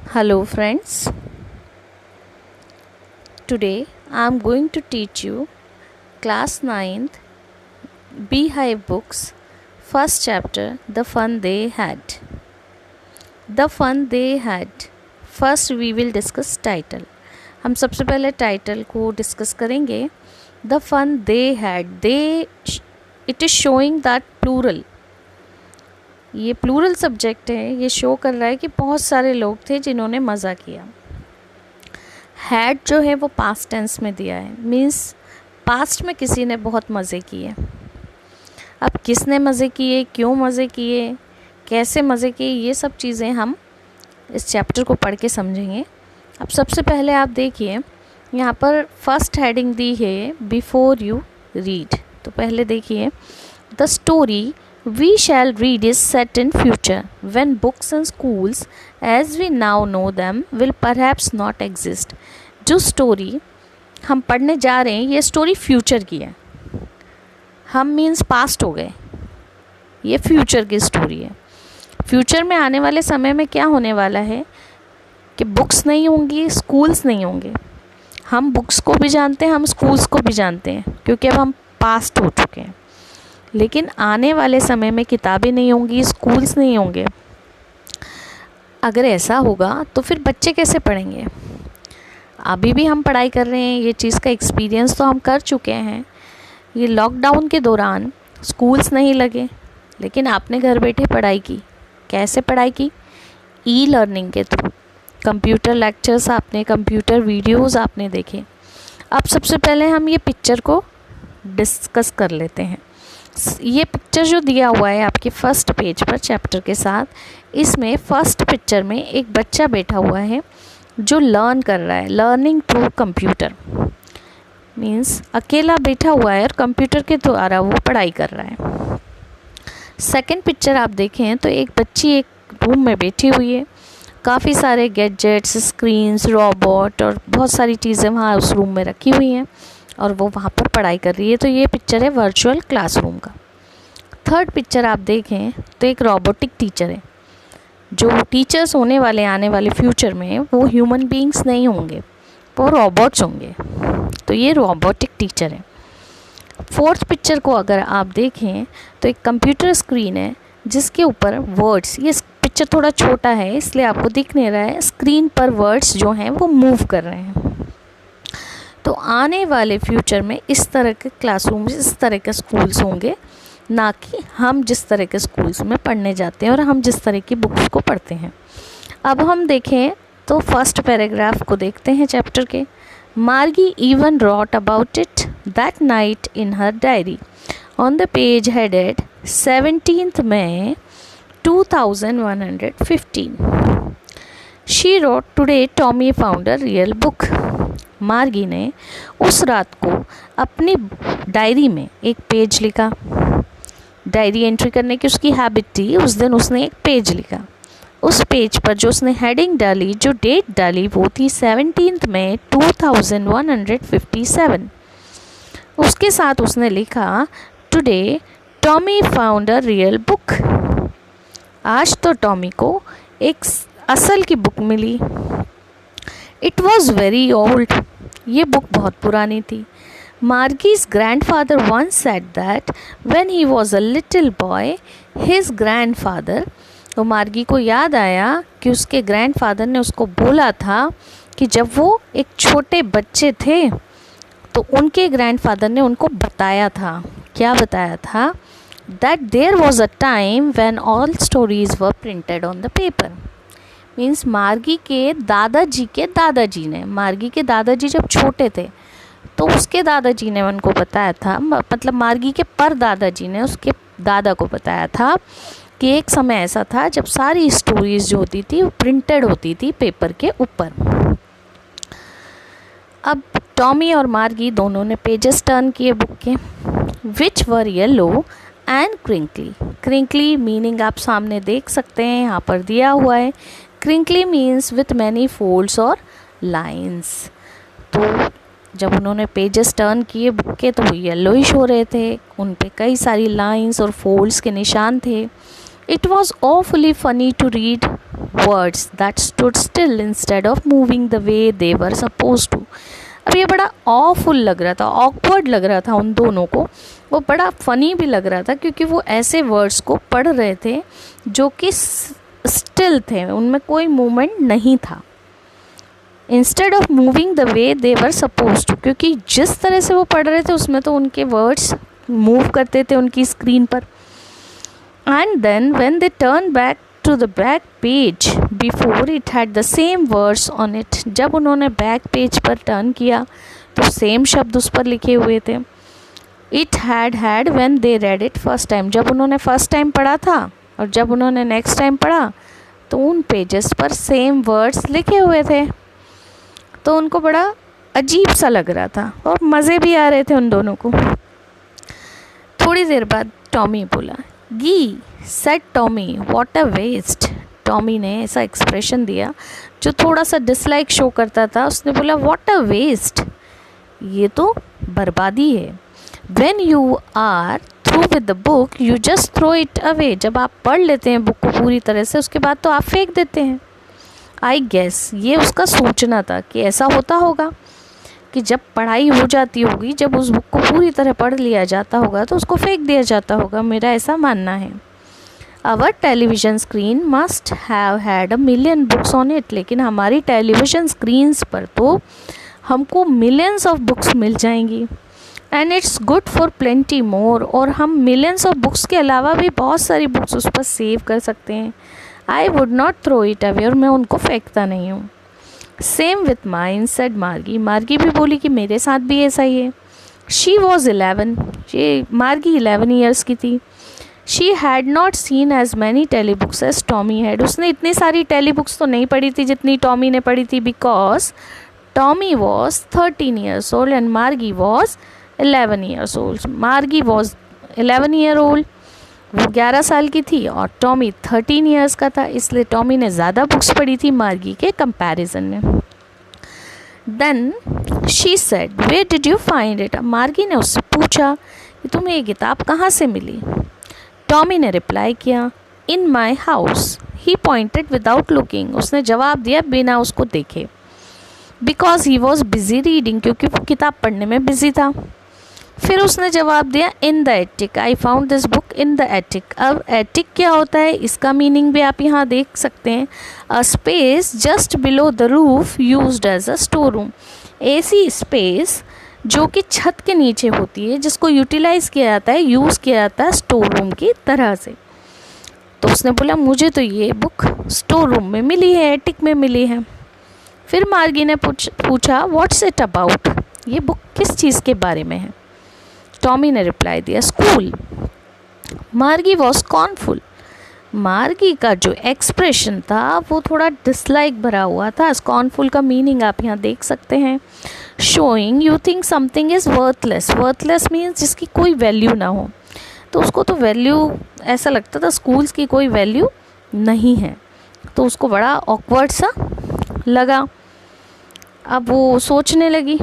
Hello friends, today I am going to teach you class 9th Beehive books first chapter The Fun They Had. The Fun They Had. First we will discuss title. हम सबसे पहले title को discuss करेंगे. The fun they had. It is showing that plural. ये plural subject है. ये show कर रहा है कि बहुत सारे लोग थे जिन्होंने मज़ा किया. हैड जो है वो पास्ट टेंस में दिया है, मीन्स पास्ट में किसी ने बहुत मज़े किए. अब किसने मज़े किए, क्यों मज़े किए, कैसे मज़े किए, ये सब चीज़ें हम इस चैप्टर को पढ़ के समझेंगे. अब सबसे पहले आप देखिए यहाँ पर फर्स्ट हेडिंग दी है बिफोर यू रीड. तो पहले देखिए, the story we shall read is set in future when books and schools as we now know them will perhaps not exist. जो स्टोरी हम पढ़ने जा रहे हैं ये स्टोरी फ्यूचर की है. हम मीन्स पास्ट हो गए, ये फ्यूचर की स्टोरी है. फ्यूचर में आने वाले समय में क्या होने वाला है कि बुक्स नहीं होंगी, स्कूल्स नहीं होंगे. हम बुक्स को भी जानते हैं, हम स्कूल्स को भी जानते हैं क्योंकि अब हम पास्ट हो चुके हैं. लेकिन आने वाले समय में किताबें नहीं होंगी, स्कूल्स नहीं होंगे. अगर ऐसा होगा तो फिर बच्चे कैसे पढ़ेंगे. अभी भी हम पढ़ाई कर रहे हैं, ये चीज़ का एक्सपीरियंस तो हम कर चुके हैं. ये लॉकडाउन के दौरान स्कूल्स नहीं लगे, लेकिन आपने घर बैठे पढ़ाई की. कैसे पढ़ाई की? ई लर्निंग के थ्रू. कंप्यूटर लेक्चर्स आपने, कंप्यूटर वीडियोस आपने देखे. अब सबसे पहले हम ये पिक्चर को डिस्कस कर लेते हैं. ये पिक्चर जो दिया हुआ है आपके फर्स्ट पेज पर चैप्टर के साथ, इसमें फर्स्ट पिक्चर में एक बच्चा बैठा हुआ है जो लर्न कर रहा है. लर्निंग थ्रू कंप्यूटर मीन्स अकेला बैठा हुआ है और कंप्यूटर के द्वारा वो पढ़ाई कर रहा है. सेकंड पिक्चर आप देखें तो एक बच्ची एक रूम में बैठी हुई है. काफ़ी सारे गैजेट्स, स्क्रीन्स, रोबोट और बहुत सारी चीज़ें वहाँ उस रूम में रखी हुई हैं और वो वहाँ पर पढ़ाई कर रही है. तो ये पिक्चर है वर्चुअल क्लासरूम का. थर्ड पिक्चर आप देखें तो एक रोबोटिक टीचर है. जो टीचर्स होने वाले आने वाले फ्यूचर में वो ह्यूमन बीइंग्स नहीं होंगे, वो रोबोट्स होंगे. तो ये रोबोटिक टीचर है. फोर्थ पिक्चर को अगर आप देखें तो एक कंप्यूटर स्क्रीन है जिसके ऊपर वर्ड्स, ये पिक्चर थोड़ा छोटा है इसलिए आपको दिख नहीं रहा है, स्क्रीन पर वर्ड्स जो हैं वो मूव कर रहे हैं. तो आने वाले फ्यूचर में इस तरह के क्लासरूम्स, इस तरह के स्कूल्स होंगे, ना कि हम जिस तरह के स्कूल्स में पढ़ने जाते हैं और हम जिस तरह की बुक्स को पढ़ते हैं. अब हम देखें तो फर्स्ट पैराग्राफ को देखते हैं चैप्टर के. Margie even wrote about it that night in her diary on the page headed 17th May 2115. She wrote, today Tommy found a real book. मार्गी ने उस रात को अपनी डायरी में एक पेज लिखा. डायरी एंट्री करने की उसकी हैबिट थी. उस दिन उसने एक पेज लिखा. उस पेज पर जो उसने हेडिंग डाली, जो डेट डाली, वो थी 17th May 2157. उसके साथ उसने लिखा, today Tommy found a real book. आज तो टॉमी को एक असल की बुक मिली. It was very old. ये बुक बहुत पुरानी थी. Margie's grandfather once said that when he was a little boy his grandfather. तो मार्गी को याद आया कि उसके ग्रैंडफादर ने उसको बोला था कि जब वो एक छोटे बच्चे थे तो उनके ग्रैंडफादर ने उनको बताया था. क्या बताया था? That there was a time when all stories were printed on the paper. Means Margie के दादाजी ने, मार्गी के दादाजी जब छोटे थे तो उसके दादाजी ने उनको बताया था, मतलब मार्गी के पर दादाजी ने उसके दादा को बताया था कि एक समय ऐसा था जब सारी स्टोरीज जो होती थी वो प्रिंटेड होती थी पेपर के ऊपर. अब टॉमी और मार्गी दोनों ने पेजेस टर्न किए बुक के. Which were yellow and crinkly. Crinkly meaning आप सामने देख सकते हैं, यहाँ पर दिया हुआ है. Crinkly means with many folds और लाइन्स. तो जब उन्होंने पेजेस टर्न किए बुक के तो वो येलोइश हो रहे थे, उन पे कई सारी लाइन्स और फोल्ड्स के निशान थे. It was awfully funny to read. words that stood still instead of moving the way they were supposed to. अब ये बड़ा ऑफुल लग रहा था, ऑकवर्ड लग रहा था उन दोनों को, वो बड़ा फ़नी भी लग रहा था क्योंकि वो ऐसे वर्ड्स को पढ़ रहे थे जो कि स्टिल थे, उनमें कोई मूवमेंट नहीं था. Instead of moving the way they were suppose to, क्योंकि जिस तरह से वो पढ़ रहे थे उसमें तो उनके वर्ड्स मूव करते थे उनकी स्क्रीन पर. And then when they turn back to the back page before it had the same words on it, जब उन्होंने बैक पेज पर टर्न किया तो सेम शब्द उस पर लिखे हुए थे. It had when they read it first time, जब उन्होंने फर्स्ट टाइम पढ़ा था और जब उन्होंने नेक्स्ट टाइम पढ़ा तो उन पेजेस पर सेम वर्ड्स लिखे हुए थे. तो उनको बड़ा अजीब सा लग रहा था और मज़े भी आ रहे थे उन दोनों को. थोड़ी देर बाद टॉमी बोला, gee said Tommy what a waste. Tommy ने ऐसा एक्सप्रेशन दिया जो थोड़ा सा डिसलाइक शो करता था. उसने बोला व्हाट अ वेस्ट, ये तो बर्बादी है. When you are through with the book you just throw it away, जब आप पढ़ लेते हैं बुक को पूरी तरह से उसके बाद तो आप फेंक देते हैं. आई गेस, ये उसका सोचना था कि ऐसा होता होगा कि जब पढ़ाई हो जाती होगी, जब उस बुक को पूरी तरह पढ़ लिया जाता होगा तो उसको फेंक दिया जाता होगा. मेरा ऐसा मानना है. Our television screen must have had 1,000,000 books on it, लेकिन हमारी टेलीविज़न स्क्रीन्स पर तो हमको मिलियंस ऑफ बुक्स मिल जाएंगी. And it's good for plenty more, और हम मिलियंस ऑफ बुक्स के अलावा भी बहुत सारी बुक्स उस पर सेव कर सकते हैं. I would not throw it away, और मैं उनको फेंकता नहीं हूँ. सेम विथ माइन सेड मार्गी, मार्गी भी बोली कि मेरे साथ भी ऐसा ही है. शी वॉज 11, ये मार्गी 11 ईयर्स की थी. She had not seen as many telebooks as Tommy had, उसने इतनी सारी टेली बुक्स तो नहीं पढ़ी थी जितनी टॉमी ने पढ़ी थी, because Tommy was 13 years old and मार्गी वॉज 11 ईयर्स ओल्ड. मार्गी वॉज 11 ईयर ओल्ड, वो 11 साल की थी, और टॉमी 13 ईयर्स का था, इसलिए टॉमी ने ज़्यादा बुक्स पढ़ी थी मार्गी के कंपैरिजन में. Then she said where did you find it, Margie ने उससे पूछा कि तुम्हें ये किताब कहाँ से मिली. टॉमी ने रिप्लाई किया, in my house. He pointed without looking, उसने जवाब दिया बिना उसको देखे. Because he was busy reading, क्योंकि वो किताब पढ़ने में बिजी था. फिर उसने जवाब दिया, in the attic, I found this book in the attic. अब एटिक क्या होता है, इसका मीनिंग भी आप यहाँ देख सकते हैं. A space just below the roof used as a store room, ऐसी स्पेस जो कि छत के नीचे होती है जिसको यूटिलाइज़ किया जाता है, यूज़ किया जाता है स्टोर रूम की तरह से. तो उसने बोला मुझे तो ये बुक स्टोर रूम में मिली है, एटिक में मिली है. फिर मार्गी ने पूछा व्हाट्स इट अबाउट, ये बुक किस चीज़ के बारे में है. टॉमी ने रिप्लाई दिया, स्कूल. मार्गी वॉज स्कॉर्नफुल, मार्गी का जो एक्सप्रेशन था वो थोड़ा डिसलाइक भरा हुआ था. स्कॉर्नफुल का मीनिंग आप यहाँ देख सकते हैं. Showing you think something is worthless, worthless means जिसकी कोई वैल्यू ना हो. तो उसको तो वैल्यू, ऐसा लगता था स्कूल्स की कोई वैल्यू नहीं है, तो उसको बड़ा ऑकवर्ड सा लगा. अब वो सोचने लगी,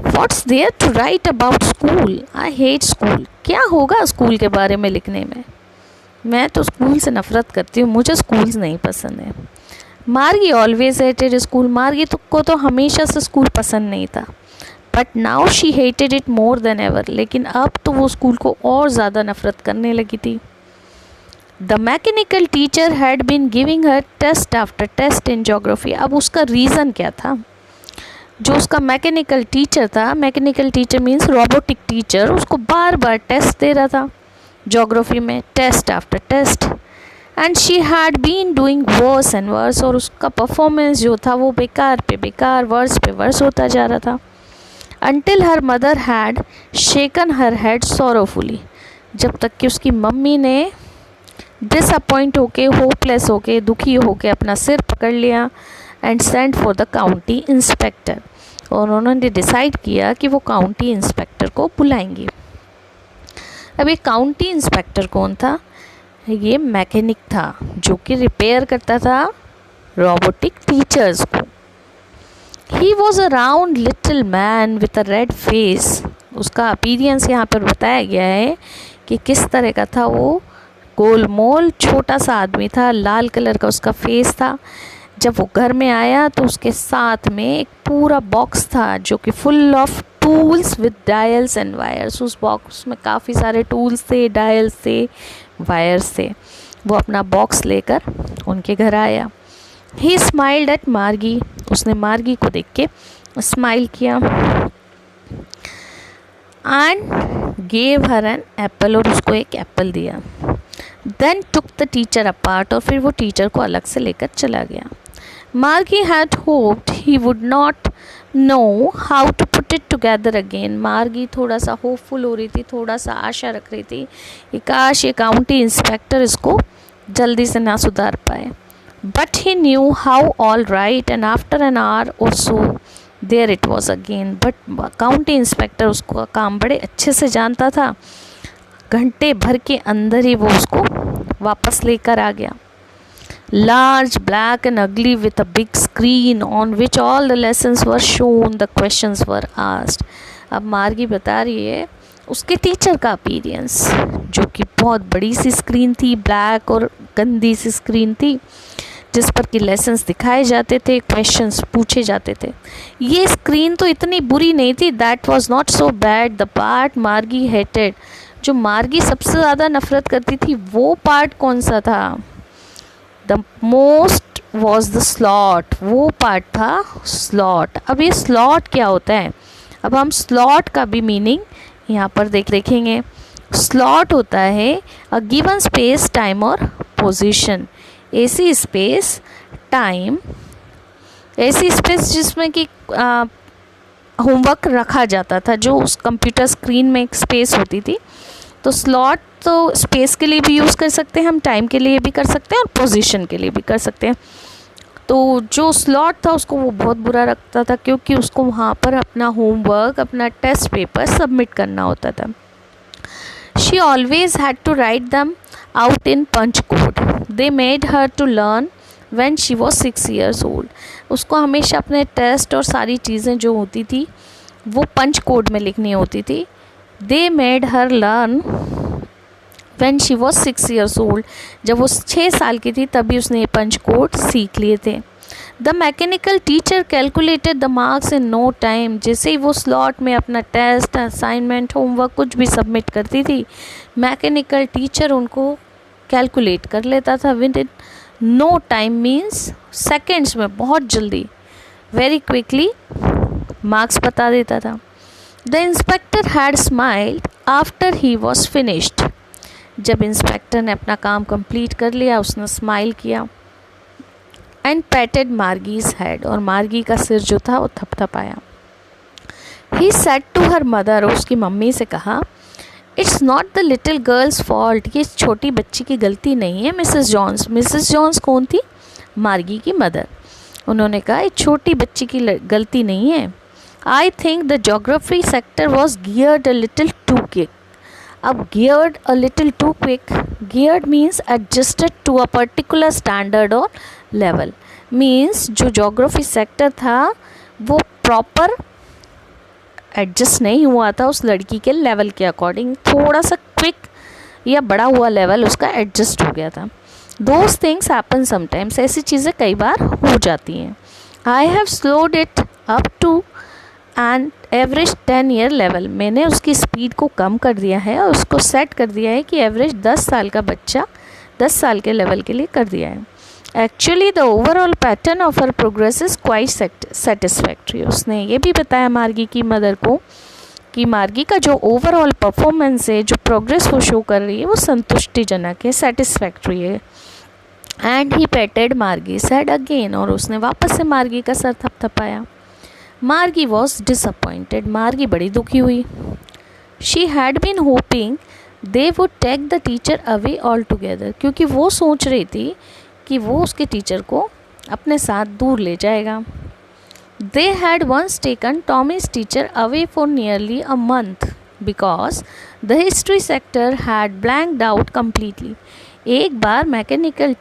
what's there to write about school, I hate school, क्या होगा स्कूल के बारे में लिखने में, मैं तो स्कूल से नफ़रत करती हूँ, मुझे स्कूल्स नहीं पसंद है. मार्गी ऑलवेज हेटेड स्कूल, मार्गी को तो हमेशा से स्कूल पसंद नहीं था. But now she hated it more than ever, लेकिन अब तो वो स्कूल को और ज़्यादा नफ़रत करने लगी थी. The mechanical teacher had been giving her test after test in geography. अब उसका रीज़न क्या था, जो उसका मैकेनिकल टीचर था, mechanical teacher means robotic teacher, उसको बार बार टेस्ट दे रहा था जोग्राफी में, test after test. And she had been doing worse and worse, और उसका परफॉर्मेंस जो था वो बेकार पे बेकार, वर्स पे वर्स होता जा रहा था. Until her mother had shaken her head sorrowfully, जब तक कि उसकी मम्मी ने डिसअपॉइंट होके, होपलेस होके, दुखी होके अपना सिर पकड़ लिया. And sent for the county inspector, और उन्होंने डिसाइड किया कि वो काउंटी इंस्पेक्टर को बुलाएंगे. अब ये काउंटी इंस्पेक्टर कौन था, ये मैकेनिक था जो कि रिपेयर करता था रोबोटिक टीचर्स को. ही was a round little man with a red face. उसका अपीरियंस यहाँ पर बताया गया है कि किस तरह का था वो. गोलमोल छोटा सा आदमी था, लाल कलर का उसका फेस था। जब वो घर में आया तो उसके साथ में एक पूरा बॉक्स था जो कि full of tools with dials and wires. उस बॉक्स में काफ़ी सारे टूल्स थे, डायल्स थे, वायर्स थे। वो अपना बॉक्स लेकर उनके घर आया। ही स्माइल्ड एट मार्गी, उसने मार्गी को देख के स्माइल किया। And gave her an apple, और उसको एक एप्पल दिया। Then took the teacher apart, और फिर वो टीचर को अलग से लेकर चला गया। Margie had hoped he would not know how to put it together again. Margie थोड़ा सा होपफुल हो रही थी, थोड़ा सा आशा रख रही थी कि काश ये काउंटी इंस्पेक्टर इसको जल्दी से ना सुधार पाए। But he knew how all right, and after an hour or so there it was again. But county inspector उसको काम बड़े अच्छे से जानता था। घंटे भर के अंदर ही वो उसको वापस लेकर आ गया। Large, black and ugly, with a big screen on which all the lessons were shown, the questions were asked. अब मार्गी बता रही है उसके टीचर का अपीरियंस, जो कि बहुत बड़ी सी स्क्रीन थी, ब्लैक और गंदी सी स्क्रीन थी, जिस पर कि लेसन्स दिखाए जाते थे, क्वेश्चंस पूछे जाते थे। ये स्क्रीन तो इतनी बुरी नहीं थी। That was not so bad. The part मार्गी हेटेड, जो मार्गी सबसे ज़्यादा नफरत करती थी, वो पार्ट कौन सा था? The most was the slot, वो पार्ट था स्लॉट। अब ये स्लॉट क्या होता है? अब हम स्लॉट का भी मीनिंग यहाँ पर देखेंगे। स्लॉट होता है अ गिवन स्पेस, टाइम और पोजीशन। ऐसी स्पेस, टाइम, ऐसी स्पेस जिसमें कि होमवर्क रखा जाता था, जो उस कंप्यूटर स्क्रीन में एक स्पेस होती थी। तो स्लॉट तो स्पेस के लिए भी यूज़ कर सकते हैं हम, टाइम के लिए भी कर सकते हैं और पोजीशन के लिए भी कर सकते हैं। तो जो स्लॉट था उसको वो बहुत बुरा लगता था, क्योंकि उसको वहाँ पर अपना होमवर्क, अपना टेस्ट पेपर सबमिट करना होता था। She always had to write them out in punch code. They made her to learn when she was 6 years old। उसको हमेशा अपने टेस्ट और सारी चीज़ें जो होती थी वो पंच कोड में लिखनी होती थी। दे made her learn when she was 6 years old। जब वो 6 साल की थी तभी उसने ये पंच कोड सीख लिए थे। The mechanical teacher calculated the marks in no time. जैसे ही वो स्लॉट में अपना टेस्ट, असाइनमेंट, होमवर्क कुछ भी सबमिट करती थी, मैकेनिकल टीचर उनको कैलकुलेट कर लेता था within no time, means seconds में, बहुत जल्दी, वेरी क्विकली मार्क्स बता देता था। The inspector had smiled after he was finished. जब इंस्पेक्टर ने अपना काम कंप्लीट कर लिया, उसने स्माइल किया। एंड पैटेड मार्गीज हेड, और मार्गी का सिर जो था वो थपथपाया। He said to her mother, उसकी मम्मी से कहा, it's not the little girl's fault, ये छोटी बच्ची की गलती नहीं है मिसेस जॉन्स। मिसेस जॉन्स कौन थी? मार्गी की मदर। उन्होंने कहा ये छोटी बच्ची की गलती नहीं है। I think the geography sector was geared a little too quick. अब geared a little too quick, geared means adjusted to a particular standard or level. Means जो जोग्राफी सेक्टर था वो प्रॉपर एडजस्ट नहीं हुआ था उस लड़की के लेवल के अकॉर्डिंग। थोड़ा सा क्विक या बड़ा हुआ लेवल उसका एडजस्ट हो गया था। दोज थिंग्स हैपन समटाइम्स, ऐसी चीज़ें कई बार हो जाती हैं। I have slowed it up to an average 10 year level. मैंने उसकी स्पीड को कम कर दिया है और उसको सेट कर दिया है कि एवरेज 10 साल का बच्चा 10 साल के लेवल के लिए कर दिया है। Actually the overall pattern of her progress is quite satisfactory. उसने ये भी बताया मार्गी की मदर को कि मार्गी का जो ओवरऑल परफॉर्मेंस है, जो प्रोग्रेस वो शो कर रही है, वो संतुष्टिजनक है, सेटिस्फैक्ट्री है। एंड ही पेटेड मार्गी सेड अगेन, और उसने वापस से मार्गी का सर थपथपाया। मार्गी वॉज डिसअपॉइंटेड, मार्गी बड़ी दुखी हुई। She had been hoping they would take the teacher away all together, क्योंकि वो सोच रही थी कि वो उसके टीचर को अपने साथ दूर ले जाएगा। They had once taken Tommy's teacher away for nearly a month because the history sector had blanked out completely. एक बार मैकेनिकल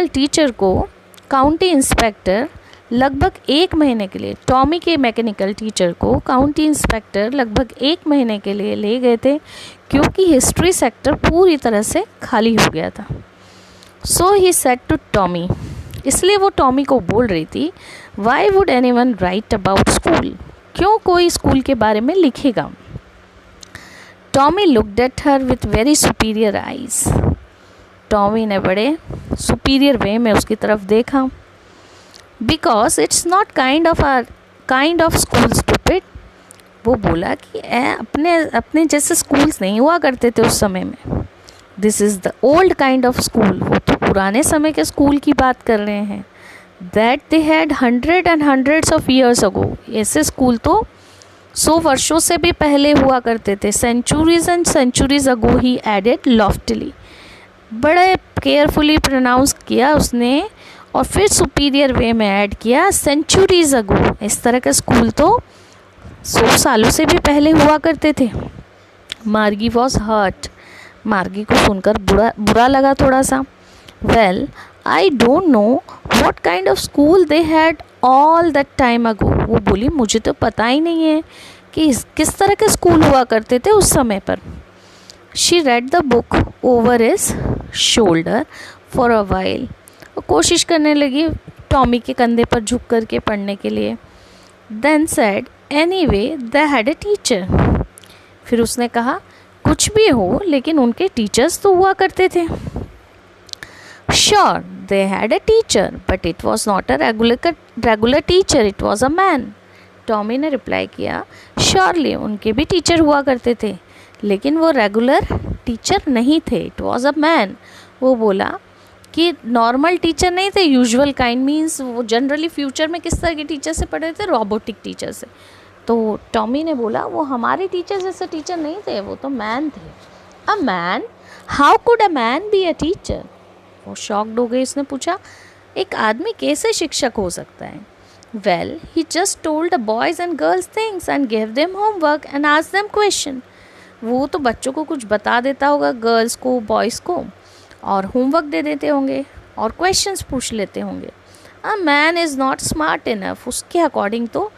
टीचर को काउंटी इंस्पेक्टर लगभग 1 महीने के लिए टॉमी के मैकेनिकल टीचर को काउंटी इंस्पेक्टर लगभग 1 महीने के लिए ले गए थे, क्योंकि हिस्ट्री सेक्टर पूरी तरह से खाली हो गया था। सो ही सेड टू टॉमी, इसलिए वो टॉमी को बोल रही थी, why would anyone right about school, क्यों कोई स्कूल के बारे में लिखेगा। Tommy looked at her with very superior eyes, Tommy ने बड़े सुपीरियर वे में उसकी तरफ देखा। Because it's not kind of school stupid, वो बोला कि अपने जैसे स्कूल्स नहीं हुआ करते थे उस समय में। This is the old kind of school, वो तो पुराने समय के स्कूल की बात कर रहे हैं। That they had hundred and hundreds of years ago, ऐसे स्कूल तो 100 वर्षों से भी पहले हुआ करते थे। Centuries and centuries ago, he added loftily, बड़े केयरफुली प्रोनाउंस किया उसने और फिर सुपीरियर वे में ऐड किया, सेंचुरीज अगो, इस तरह के स्कूल तो 100 सालों से भी पहले हुआ करते थे। मार्गी वॉज हर्ट, मार्गी को सुनकर बुरा लगा थोड़ा सा। Well I don't know what kind of school they had all that time ago, वो बोली मुझे तो पता ही नहीं है कि किस तरह के स्कूल हुआ करते थे उस समय पर। She read the book over his shoulder for a while, वो कोशिश करने लगी टॉमी के कंधे पर झुक कर के पढ़ने के लिए। Then said anyway they had a teacher, फिर उसने कहा कुछ भी हो लेकिन उनके टीचर्स तो हुआ करते थे। Sure they had a teacher but it was not a regular teacher, it was a man, Tommy ने रिप्लाई किया। श्योरली उनके भी टीचर हुआ करते थे लेकिन वो रेगुलर टीचर नहीं थे, इट वॉज अ मैन। वो बोला कि नॉर्मल टीचर नहीं थे, यूजुअल काइंड मीन्स वो जनरली फ्यूचर में किस तरह के टीचर से पढ़े थे, रोबोटिक टीचर से। तो टॉमी ने बोला वो हमारे टीचर जैसे टीचर नहीं थे, वो तो मैन थे। A man, how could a man be a teacher, वो शॉक्ड हो गई। उसने पूछा एक आदमी कैसे शिक्षक हो सकता है। Well he just told the boys and girls things and give them homework and ask them question, वो तो बच्चों को कुछ बता देता होगा, गर्ल्स को बॉयज़ को, और होमवर्क दे देते होंगे और क्वेश्चंस पूछ लेते होंगे। A man is not smart enough, उसके अकॉर्डिंग तो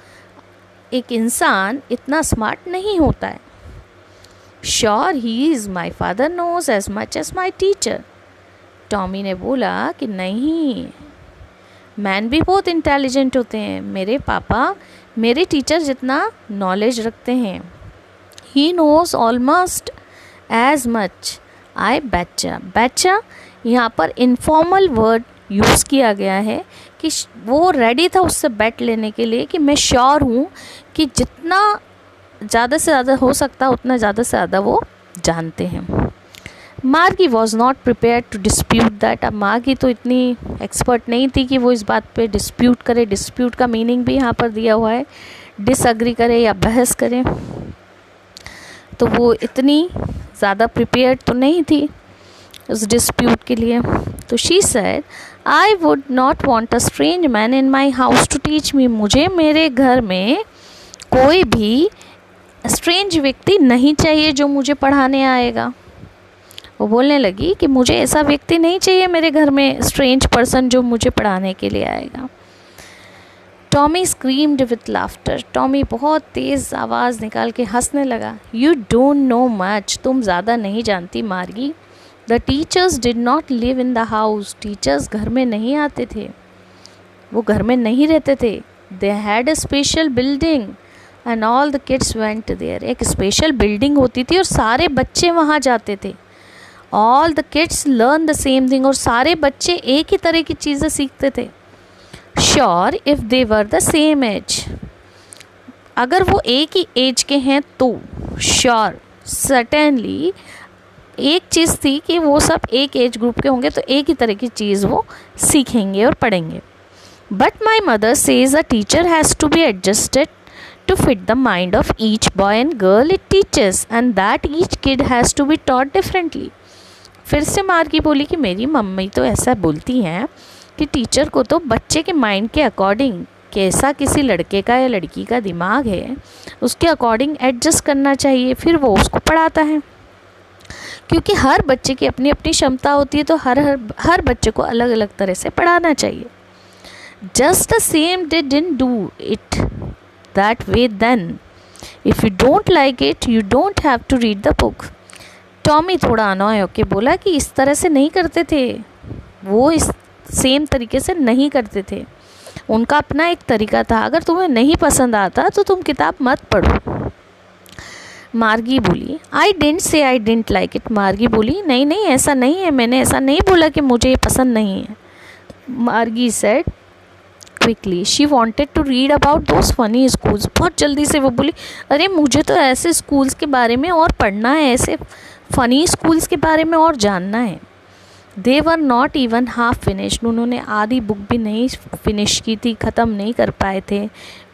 एक इंसान इतना स्मार्ट नहीं होता है। Sure he is, my father knows as much as my teacher, Tommy ने बोला कि नहीं, मैन भी बहुत इंटेलिजेंट होते हैं, मेरे पापा मेरे टीचर जितना नॉलेज रखते हैं। He knows almost as much, I betcha, betcha यहाँ पर इनफॉर्मल वर्ड यूज़ किया गया है कि वो रेडी था उससे बेट लेने के लिए कि मैं श्योर हूँ कि जितना ज़्यादा से ज़्यादा हो सकता उतना ज़्यादा से ज़्यादा वो जानते हैं। Margie was not prepare to dispute that, अब मार्गी तो इतनी एक्सपर्ट नहीं थी कि वो इस बात पे डिस्प्यूट करे। डिस्प्यूट का मीनिंग भी यहाँ पर दिया हुआ है, डिसअग्री करे या बहस करे, तो वो इतनी ज़्यादा प्रिपेयर्ड तो नहीं थी उस डिस्प्यूट के लिए। तो she said I would not want a strange man in my house to teach me, मुझे मेरे घर में कोई भी स्ट्रेंज व्यक्ति नहीं चाहिए जो मुझे पढ़ाने आएगा। वो बोलने लगी कि मुझे ऐसा व्यक्ति नहीं चाहिए मेरे घर में, स्ट्रेंज पर्सन जो मुझे पढ़ाने के लिए आएगा। Tommy screamed with laughter, Tommy बहुत तेज़ आवाज़ निकाल के हंसने लगा। यू डोंट नो मच, तुम ज़्यादा नहीं जानती मार्गी। The teachers did not live in the house, teachers घर में नहीं आते थे, वो घर में नहीं रहते थे। They had a special building and all the kids went there, एक स्पेशल बिल्डिंग होती थी और सारे बच्चे वहाँ जाते थे। All the kids learn the same thing, और सारे बच्चे एक ही तरह की चीज़ें सीखते थे। Sure if they were the same age, अगर वो एक ही एज के हैं तो श्योर सर्टेनली एक चीज़ थी कि वो सब एक एज ग्रुप के होंगे तो एक ही तरह की चीज़ वो सीखेंगे और पढ़ेंगे। But my mother says a teacher has to be adjusted to fit the mind of each boy and girl it teaches and that each kid has to be taught differently. फिर से मार्गी बोली कि मेरी मम्मी तो ऐसा बोलती हैं कि टीचर को तो बच्चे के माइंड के अकॉर्डिंग, कैसा किसी लड़के का या लड़की का दिमाग है उसके अकॉर्डिंग एडजस्ट करना चाहिए, फिर वो उसको पढ़ाता है। क्योंकि हर बच्चे की अपनी अपनी क्षमता होती है, तो हर बच्चे को अलग अलग तरह से पढ़ाना चाहिए। Just the same they didn't do it that way then. If you don't like it, you don't have to read the book. Tommy थोड़ा अनॉय होके बोला कि इस तरह से नहीं करते थे, वो इस सेम तरीके से नहीं करते थे, उनका अपना एक तरीका था, अगर तुम्हें नहीं पसंद आता तो तुम किताब मत पढ़ो। मार्गी बोली आई didn't say I didn't like it. मार्गी बोली नहीं नहीं ऐसा नहीं है, मैंने ऐसा नहीं बोला कि मुझे ये पसंद नहीं है। Margie said quickly she wanted to read about those funny schools. बहुत जल्दी से वो बोली अरे मुझे तो ऐसे स्कूल्स के बारे में और पढ़ना है, ऐसे फ़नी स्कूल्स के बारे में और जानना है। They were not even half finished. उन्होंने आधी बुक भी नहीं फिनिश की थी, ख़त्म नहीं कर पाए थे।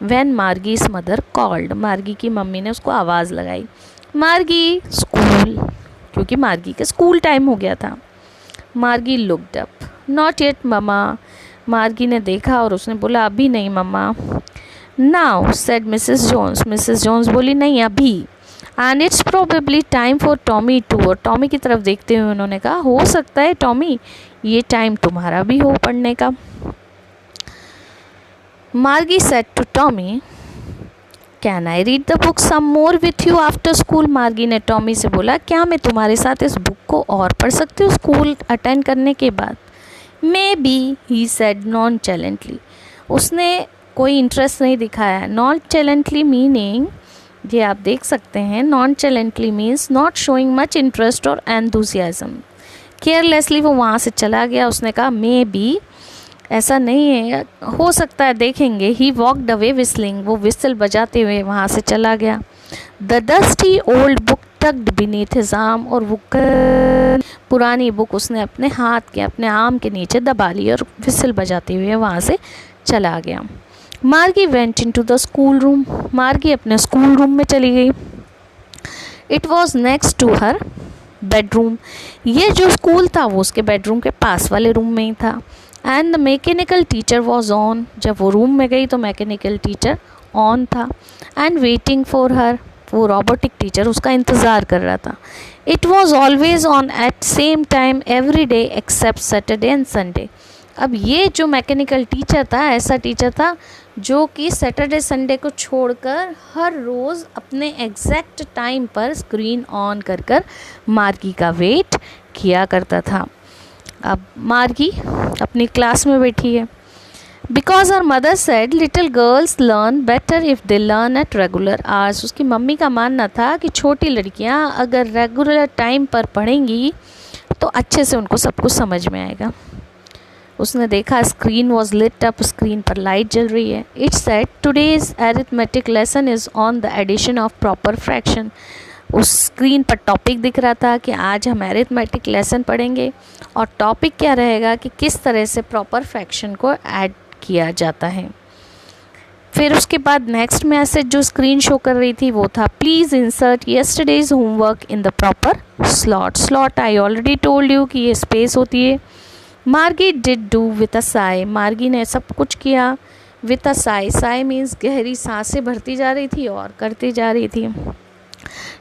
When Margie's mother called. Margie की मम्मी ने उसको आवाज़ लगाई, मार्गी स्कूल, क्योंकि मार्गी का स्कूल टाइम हो गया था। Margie looked up, not yet mamma. Margie ने देखा और उसने बोला अभी नहीं mamma. Now said Mrs Jones. Mrs Jones बोली नहीं अभी। And it's probably time for Tommy too. और टॉमी की तरफ देखते हुए उन्होंने कहा हो सकता है टॉमी ये टाइम तुम्हारा भी हो पढ़ने का। Margie said to Tommy can I read the book some more with you after school. Margie ने टॉमी से बोला क्या मैं तुम्हारे साथ इस बुक को और पढ़ सकती हूँ स्कूल अटेंड करने के बाद। Maybe he said nonchalantly. उसने कोई इंटरेस्ट नहीं दिखाया। नॉन चैलेंटली मीनिंग ये आप देख सकते हैं, nonchalantly means not showing much interest और एंथुसियाज्म। केयरलेसली वो वहाँ से चला गया। उसने कहा मे बी ऐसा नहीं है, हो सकता है देखेंगे। He walked away whistling. वो विस्ल बजाते हुए वहाँ से चला गया। The dusty old book tucked beneath his arm. और वो पुरानी बुक उसने अपने हाथ के अपने आर्म के नीचे दबा ली और विस्ल बजाते हुए वहाँ से चला गया। Margie went into the school room. Margie अपने स्कूल रूम में चली गई। It was next to her bedroom. ये जो स्कूल था वो उसके बेडरूम के पास वाले रूम में ही था। And the mechanical teacher was on. जब वो रूम में गई तो मैकेनिकल टीचर ऑन था। And waiting for her. वो रोबोटिक टीचर उसका इंतज़ार कर रहा था। It was always on at same time every day except Saturday and Sunday. अब ये जो मैकेनिकल टीचर था ऐसा टीचर था जो कि सैटरडे संडे को छोड़कर हर रोज़ अपने एग्जैक्ट टाइम पर स्क्रीन ऑन कर कर मार्गी का वेट किया करता था। अब मार्गी अपनी क्लास में बैठी है। Because her mother said little girls learn better if they learn at regular hours. उसकी मम्मी का मानना था कि छोटी लड़कियां अगर रेगुलर टाइम पर पढ़ेंगी तो अच्छे से उनको सब कुछ समझ में आएगा। उसने देखा screen was lit up. Screen पर लाइट जल रही है। It said today's arithmetic lesson is on the addition of proper fraction. उस स्क्रीन पर टॉपिक दिख रहा था कि आज हम अरिथमेटिक लेसन पढ़ेंगे और टॉपिक क्या रहेगा कि किस तरह से प्रॉपर फ्रैक्शन को ऐड किया जाता है। फिर उसके बाद नेक्स्ट मैसेज जो स्क्रीन शो कर रही थी वो था please insert yesterday's homework in the proper slot. Slot I already told you कि ये स्पेस होती है। मार्गी did do with a Sai. मार्गी ने सब कुछ किया with a Sai. Sai means गहरी सांसें भरती जा रही थी और करती जा रही थी।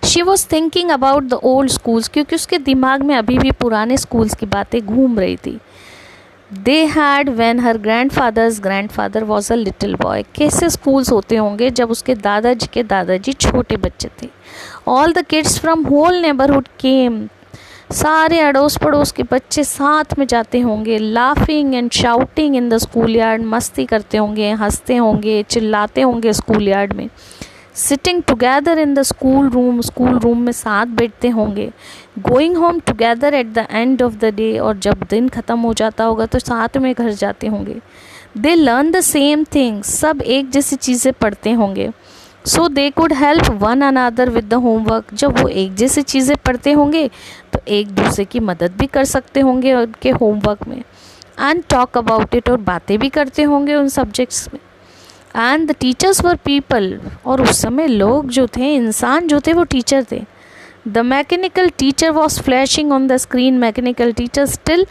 She was thinking about the old schools, क्योंकि उसके दिमाग में अभी भी पुराने स्कूल्स की बातें घूम रही थी। They had when her grandfather was a little boy. कैसे स्कूल्स होते होंगे जब उसके दादाजी के दादाजी छोटे बच्चे थे। All the kids from whole neighbourhood came. सारे अड़ोस पड़ोस के बच्चे साथ में जाते होंगे। Laughing and shouting in the school yard. मस्ती करते होंगे, हंसते होंगे, चिल्लाते होंगे स्कूल यार्ड में। Sitting together in the school room में साथ बैठते होंगे। Going home together at the end of the day. और जब दिन ख़त्म हो जाता होगा तो साथ में घर जाते होंगे। They learn the same things. सब एक जैसी चीज़ें पढ़ते होंगे। So they could help one another with the homework. जब वो एक जैसी चीज़ें पढ़ते होंगे तो एक दूसरे की मदद भी कर सकते होंगे उनके होमवर्क में। And talk about it. और बातें भी करते होंगे उन सब्जेक्ट्स में। And the teachers were people. और उस समय लोग जो थे, इंसान जो थे, वो टीचर थे। The mechanical teacher was flashing on the screen. Mechanical teacher still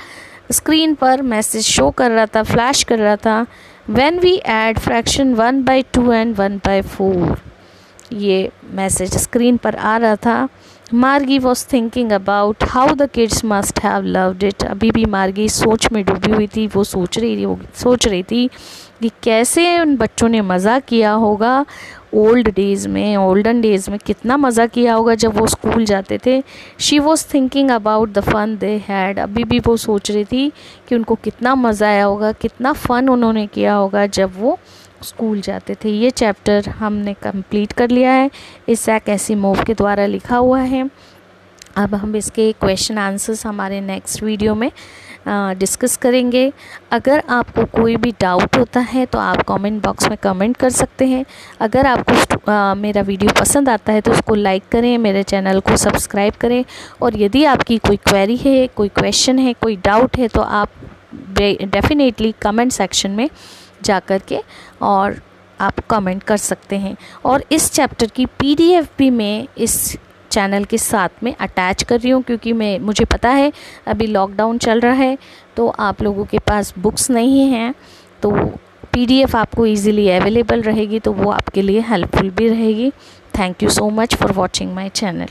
screen पर मैसेज शो कर रहा था, फ्लैश कर रहा था। When we add fraction 1/2 and 1/4। ये मैसेज स्क्रीन पर आ रहा था Margie was thinking about how the kids must have loved it. अभी भी मार्गी सोच में डूबी हुई थी। वो सोच रही थी कि कैसे उन बच्चों ने मज़ा किया होगा ओल्डन डेज़ में कितना मज़ा किया होगा जब वो स्कूल जाते थे। She was thinking about the fun they had. अभी भी वो सोच रही थी कि उनको कितना मज़ा आया होगा, कितना फ़न उन्होंने किया होगा जब वो स्कूल जाते थे। ये चैप्टर हमने कंप्लीट कर लिया है, इसैक एसिमोव के द्वारा लिखा हुआ है। अब हम इसके क्वेश्चन आंसर्स हमारे नेक्स्ट वीडियो में डिस्कस करेंगे। अगर आपको कोई भी डाउट होता है तो आप कमेंट बॉक्स में कमेंट कर सकते हैं। अगर आपको मेरा वीडियो पसंद आता है तो उसको लाइक करें, मेरे चैनल को सब्सक्राइब करें। और यदि आपकी कोई क्वेरी है, कोई क्वेश्चन है, कोई डाउट है तो आप डेफिनेटली कमेंट सेक्शन में जा कर के और आप कमेंट कर सकते हैं। और इस चैप्टर की PDF भी मैं इस चैनल के साथ में अटैच कर रही हूँ, क्योंकि मुझे पता है अभी लॉकडाउन चल रहा है तो आप लोगों के पास बुक्स नहीं हैं, तो PDF आपको इजीली अवेलेबल रहेगी, तो वो आपके लिए हेल्पफुल भी रहेगी। Thank you so much for watching my channel.